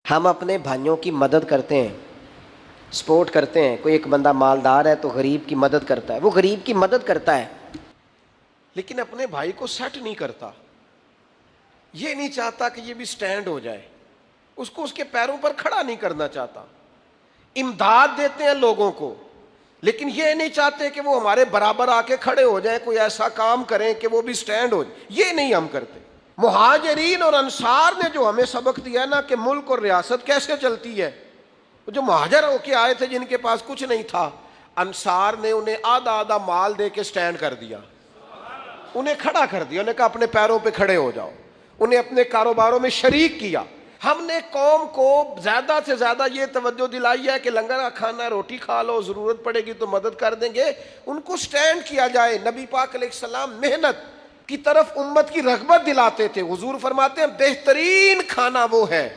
ہم اپنے بھائیوں کی مدد کرتے ہیں، سپورٹ کرتے ہیں. کوئی ایک بندہ مالدار ہے تو غریب کی مدد کرتا ہے، وہ غریب کی مدد کرتا ہے لیکن اپنے بھائی کو سیٹ نہیں کرتا. یہ نہیں چاہتا کہ یہ بھی سٹینڈ ہو جائے، اس کو اس کے پیروں پر کھڑا نہیں کرنا چاہتا. امداد دیتے ہیں لوگوں کو لیکن یہ نہیں چاہتے کہ وہ ہمارے برابر آ کے کھڑے ہو جائیں، کوئی ایسا کام کریں کہ وہ بھی سٹینڈ ہو جائے. یہ نہیں ہم کرتے. مہاجرین اور انصار نے جو ہمیں سبق دیا نا کہ ملک اور ریاست کیسے چلتی ہے، جو مہاجر ہو کے آئے تھے جن کے پاس کچھ نہیں تھا، انصار نے انہیں آدھا آدھا مال دے کے سٹینڈ کر دیا، انہیں کھڑا کر دیا. انہیں کہا اپنے پیروں پہ کھڑے ہو جاؤ، انہیں اپنے کاروباروں میں شریک کیا. ہم نے قوم کو زیادہ سے زیادہ یہ توجہ دلائی ہے کہ لنگر کا کھانا ہے، روٹی کھا لو، ضرورت پڑے گی تو مدد کر دیں گے. ان کو سٹینڈ کیا جائے. نبی پاک علیہ السلام محنت کی طرف امت کی رغبت دلاتے تھے. حضور فرماتے ہیں بہترین کھانا وہ ہے